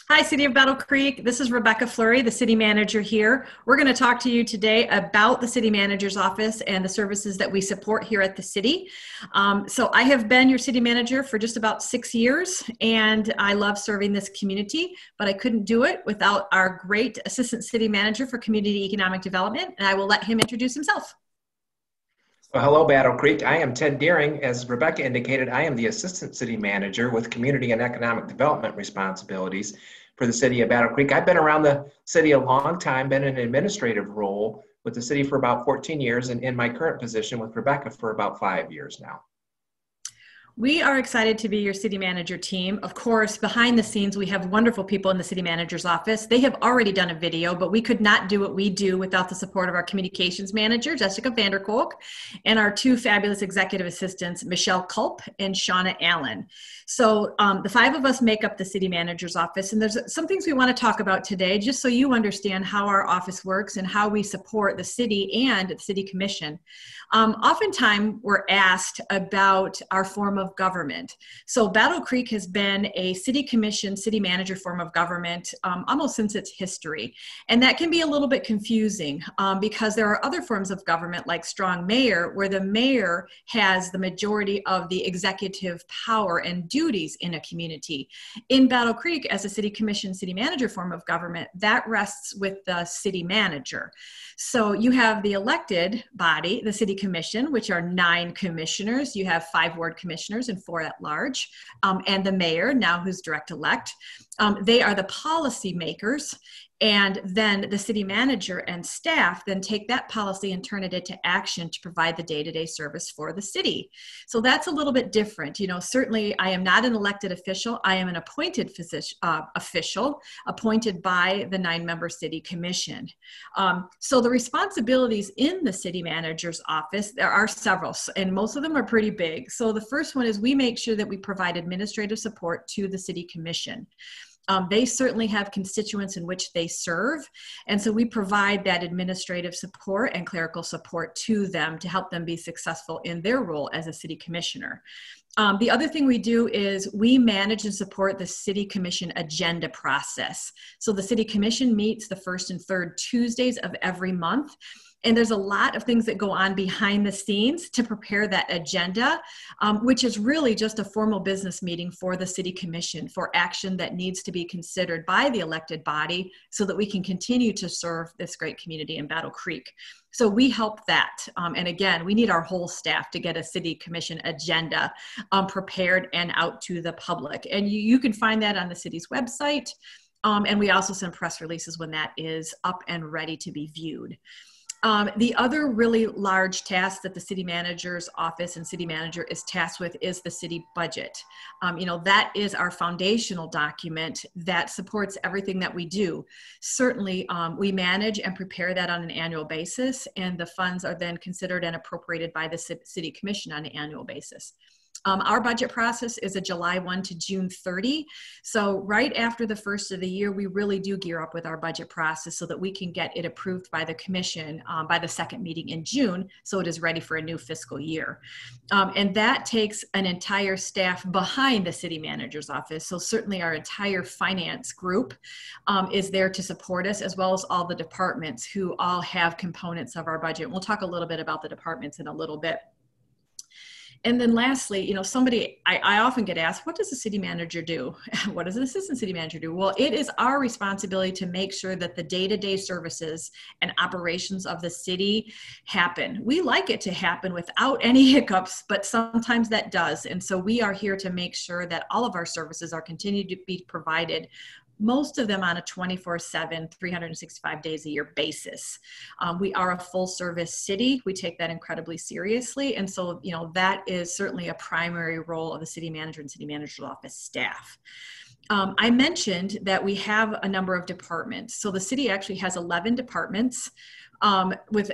Hi, City of Battle Creek. This is Rebecca Fleury, the city manager here. We're going to talk to you today about the city manager's office and the services that we support here at the city. So I have been your city manager for just about 6 years, and I love serving this community, but I couldn't do it without our great assistant city manager for community economic development, and I will let him introduce himself. Well, hello, Battle Creek. I am Ted Deering. As Rebecca indicated, I am the Assistant City Manager with Community and Economic Development responsibilities for the City of Battle Creek. I've been around the city a long time, been in an administrative role with the city for about 14 years, and in my current position with Rebecca for about 5 years now. We are excited to be your city manager team. Of course, behind the scenes, we have wonderful people in the city manager's office. They have already done a video, but we could not do what we do without the support of our communications manager, Jessica Vanderkolk, and our two fabulous executive assistants, Michelle Culp and Shauna Allen. So the five of us make up the city manager's office, and there's some things we want to talk about today, just so you understand how our office works and how we support the city and the city commission. Oftentimes, we're asked about our form of government. So Battle Creek has been a city commission, city manager form of government almost since its history. And that can be a little bit confusing because there are other forms of government like strong mayor, where the mayor has the majority of the executive power and duties in a community. In Battle Creek, as a city commission, city manager form of government, that rests with the city manager. So you have the elected body, the city commission, which are 9 commissioners. You have 5 ward commissioners and 4 at large, and the mayor, now who's direct elect. They are the policy makers. And then the city manager and staff then take that policy and turn it into action to provide the day-to-day service for the city. So that's a little bit different. You know, certainly I am not an elected official. I am an appointed official appointed by the 9-member city commission. So the responsibilities in the city manager's office, there are several, and most of them are pretty big. So the first one is we make sure that we provide administrative support to the city commission. They certainly have constituents in which they serve, and so we provide that administrative support and clerical support to them to help them be successful in their role as a city commissioner. The other thing we do is we manage and support the city commission agenda process. So the city commission meets the first and third Tuesdays of every month. And there's a lot of things that go on behind the scenes to prepare that agenda, which is really just a formal business meeting for the city commission for action that needs to be considered by the elected body so that we can continue to serve this great community in Battle Creek. So we help that. And again, we need our whole staff to get a city commission agenda prepared and out to the public. And you can find that on the city's website. And we also send press releases when that is up and ready to be viewed. The other really large task that the city manager's office and city manager is tasked with is the city budget. That is our foundational document that supports everything that we do. Certainly, we manage and prepare that on an annual basis, and the funds are then considered and appropriated by the city commission on an annual basis. Our budget process is a July 1 to June 30. So right after the first of the year, we really do gear up with our budget process so that we can get it approved by the commission by the second meeting in June, so it is ready for a new fiscal year. And that takes an entire staff behind the city manager's office. So certainly our entire finance group is there to support us, as well as all the departments who all have components of our budget. We'll talk a little bit about the departments in a little bit. And then lastly, I often get asked, what does the city manager do? What does an assistant city manager do? Well, it is our responsibility to make sure that the day-to-day services and operations of the city happen. We like it to happen without any hiccups, but sometimes that does. And so we are here to make sure that all of our services are continued to be provided, most of them on a 24/7, 365 days a year basis. We are a full service city. We take that incredibly seriously. And so, that is certainly a primary role of the city manager and city manager's office staff. I mentioned that we have a number of departments. So the city actually has 11 departments with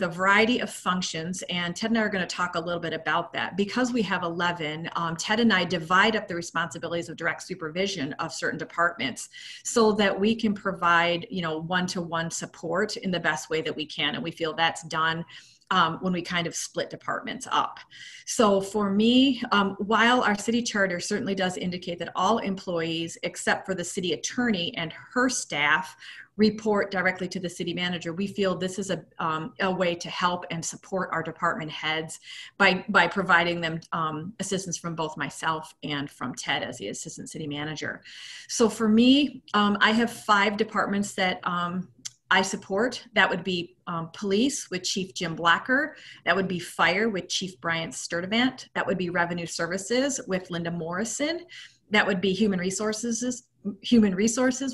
a variety of functions, and Ted and I are going to talk a little bit about that. Because we have 11, Ted and I divide up the responsibilities of direct supervision of certain departments so that we can provide, one-to-one support in the best way that we can, and we feel that's done when we kind of split departments up. So for me, while our city charter certainly does indicate that all employees except for the city attorney and her staff report directly to the city manager, we feel this is a way to help and support our department heads by providing them assistance from both myself and from Ted as the assistant city manager. So for me, I have 5 departments that I support. That would be police with Chief Jim Blacker. That would be fire with Chief Bryant Sturdivant. That would be revenue services with Linda Morrison. That would be human resources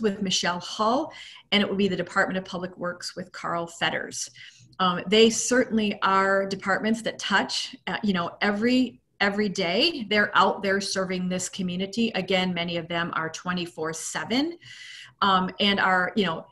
with Michelle Hull. And it would be the Department of Public Works with Carl Fetters. They certainly are departments that touch, every day. They're out there serving this community. Again, many of them are 24/7. And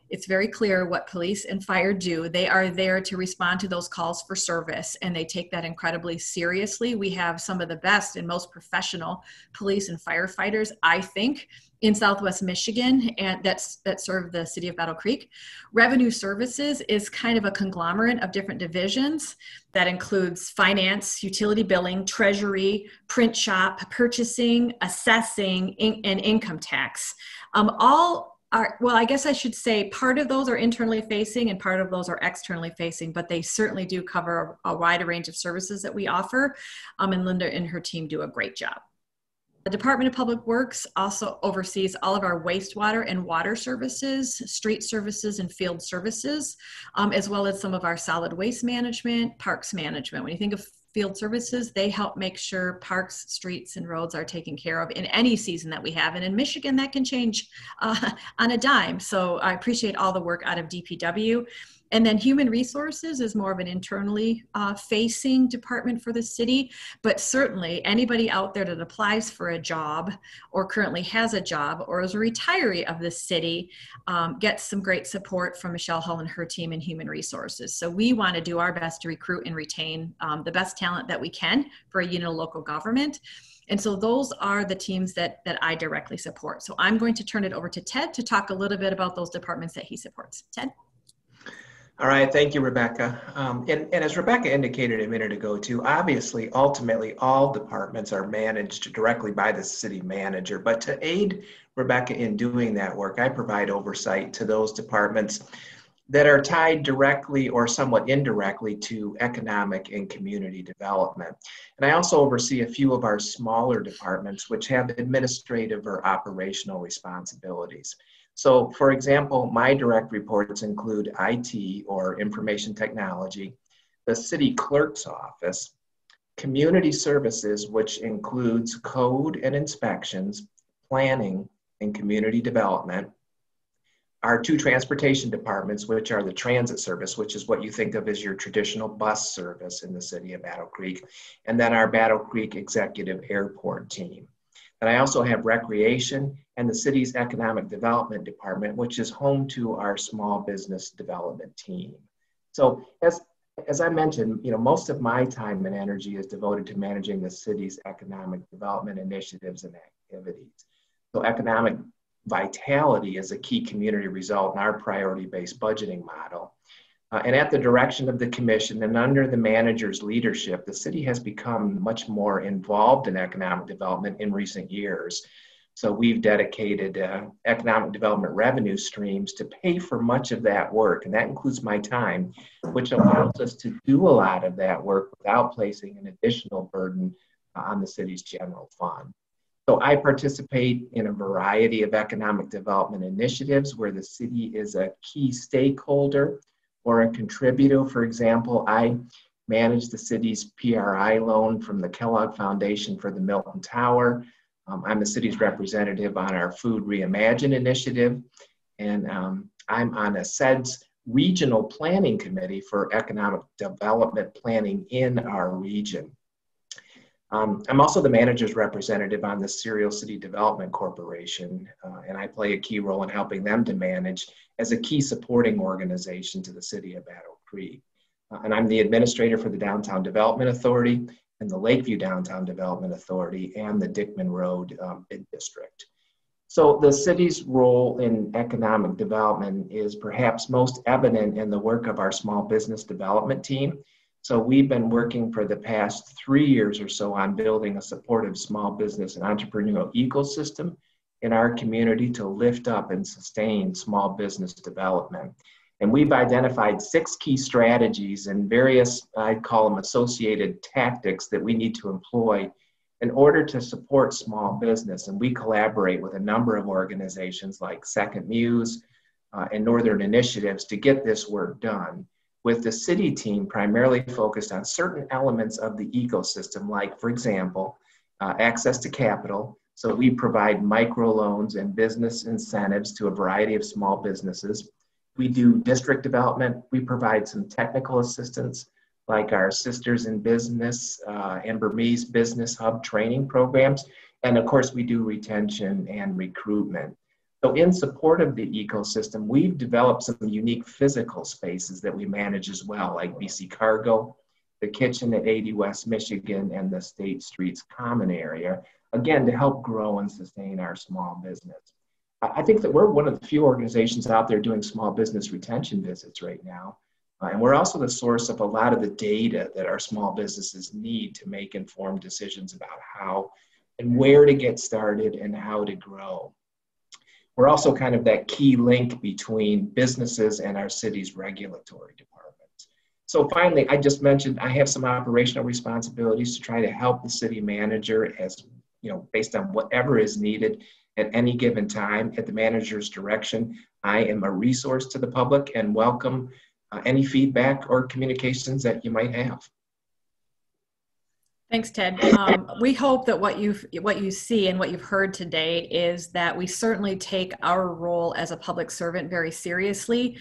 it's very clear what police and fire do. They are there to respond to those calls for service, and they take that incredibly seriously. We have some of the best and most professional police and firefighters, I think, in Southwest Michigan, and that serve the city of Battle Creek. Revenue services is kind of a conglomerate of different divisions that includes finance, utility billing, treasury, print shop, purchasing, assessing, and income tax. I guess I should say part of those are internally facing and part of those are externally facing, but they certainly do cover a wide range of services that we offer. And Linda and her team do a great job. The Department of Public Works also oversees all of our wastewater and water services, street services, and field services, as well as some of our solid waste management, parks management. When you think of field services, they help make sure parks, streets, and roads are taken care of in any season that we have. And in Michigan, that can change on a dime. So I appreciate all the work out of DPW. And then human resources is more of an internally facing department for the city, but certainly anybody out there that applies for a job or currently has a job or is a retiree of the city gets some great support from Michelle Hull and her team in human resources. So we want to do our best to recruit and retain the best talent that we can for a local government. And so those are the teams that I directly support. So I'm going to turn it over to Ted to talk a little bit about those departments that he supports. Ted? All right, thank you, Rebecca. And as Rebecca indicated a minute ago too, obviously, ultimately, all departments are managed directly by the city manager. But to aid Rebecca in doing that work, I provide oversight to those departments that are tied directly or somewhat indirectly to economic and community development. And I also oversee a few of our smaller departments which have administrative or operational responsibilities. So, for example, my direct reports include IT or information technology, the city clerk's office, community services, which includes code and inspections, planning, and community development, our 2 transportation departments, which are the transit service, which is what you think of as your traditional bus service in the city of Battle Creek, and then our Battle Creek Executive Airport team. And I also have recreation and the city's economic development department, which is home to our small business development team. So as I mentioned, most of my time and energy is devoted to managing the city's economic development initiatives and activities. So economic vitality is a key community result in our priority-based budgeting model. And at the direction of the commission and under the manager's leadership, the city has become much more involved in economic development in recent years. So we've dedicated economic development revenue streams to pay for much of that work. And that includes my time, which allows us to do a lot of that work without placing an additional burden on the city's general fund. So I participate in a variety of economic development initiatives where the city is a key stakeholder or a contributor. For example, I manage the city's PRI loan from the Kellogg Foundation for the Milton Tower. I'm the city's representative on our Food Reimagine initiative, and I'm on a CEDS regional planning committee for economic development planning in our region. I'm also the manager's representative on the Cereal City Development Corporation, and I play a key role in helping them to manage as a key supporting organization to the city of Battle Creek. And I'm the administrator for the Downtown Development Authority and the Lakeview Downtown Development Authority and the Dickman Road Bid District. So the city's role in economic development is perhaps most evident in the work of our small business development team. So we've been working for the past 3 years or so on building a supportive small business and entrepreneurial ecosystem in our community to lift up and sustain small business development. And we've identified 6 key strategies and various, I'd call them associated tactics that we need to employ in order to support small business. And we collaborate with a number of organizations like Second Muse and Northern Initiatives to get this work done, with the city team primarily focused on certain elements of the ecosystem, like, for example, access to capital. So we provide microloans and business incentives to a variety of small businesses. We do district development. We provide some technical assistance, like our Sisters in Business and Burmese Business Hub training programs. And of course, we do retention and recruitment. So in support of the ecosystem, we've developed some unique physical spaces that we manage as well, like BC Cargo, the kitchen at 80 West Michigan, and the State Streets Common Area, again, to help grow and sustain our small business. I think that we're one of the few organizations out there doing small business retention visits right now. And we're also the source of a lot of the data that our small businesses need to make informed decisions about how and where to get started and how to grow. We're also kind of that key link between businesses and our city's regulatory departments. So finally, I just mentioned I have some operational responsibilities to try to help the city manager, as you know, based on whatever is needed at any given time at the manager's direction. I am a resource to the public and welcome any feedback or communications that you might have. Thanks, Ted. We hope that what you see and what you've heard today is that we certainly take our role as a public servant very seriously.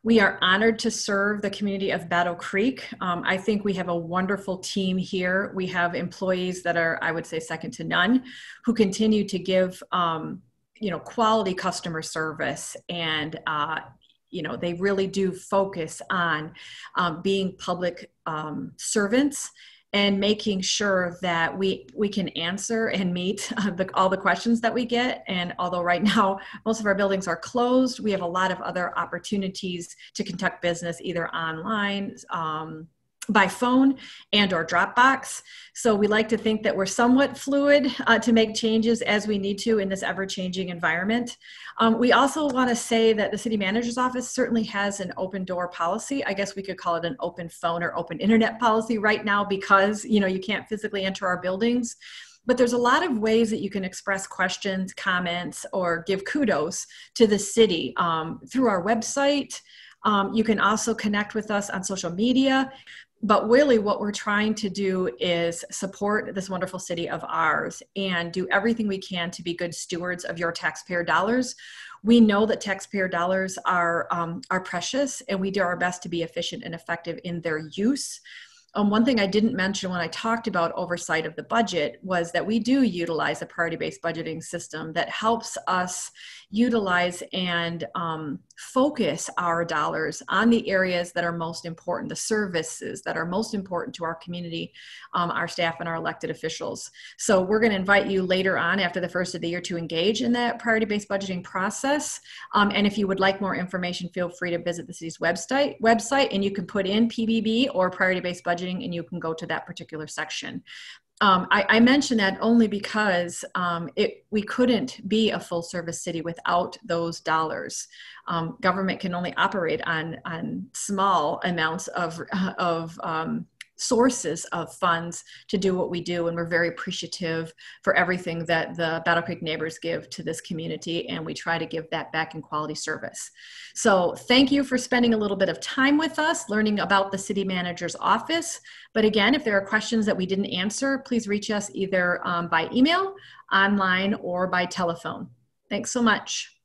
We are honored to serve the community of Battle Creek. I think we have a wonderful team here. We have employees that are, I would say, second to none, who continue to give quality customer service, and they really do focus on being public servants and making sure that we can answer and meet all the questions that we get. And although right now most of our buildings are closed, we have a lot of other opportunities to conduct business either online, by phone, and or Dropbox. So we like to think that we're somewhat fluid to make changes as we need to in this ever-changing environment. We also want to say that the city manager's office certainly has an open door policy. I guess we could call it an open phone or open internet policy right now, because you can't physically enter our buildings. But there's a lot of ways that you can express questions, comments, or give kudos to the city through our website. You can also connect with us on social media. But really what we're trying to do is support this wonderful city of ours and do everything we can to be good stewards of your taxpayer dollars. We know that taxpayer dollars are precious, and we do our best to be efficient and effective in their use. One thing I didn't mention when I talked about oversight of the budget was that we do utilize a priority-based budgeting system that helps us utilize and focus our dollars on the areas that are most important, the services that are most important to our community, our staff, and our elected officials. So we're going to invite you later on after the first of the year to engage in that priority-based budgeting process. And if you would like more information, feel free to visit the city's website, and you can put in PBB or priority-based budgeting, and you can go to that particular section. I mention that only because we couldn't be a full service city without those dollars. Government can only operate on small amounts of sources of funds to do what we do, and we're very appreciative for everything that the Battle Creek neighbors give to this community, and we try to give that back in quality service. So thank you for spending a little bit of time with us learning about the city manager's office. But again, if there are questions that we didn't answer, please reach us either by email, online, or by telephone. Thanks so much.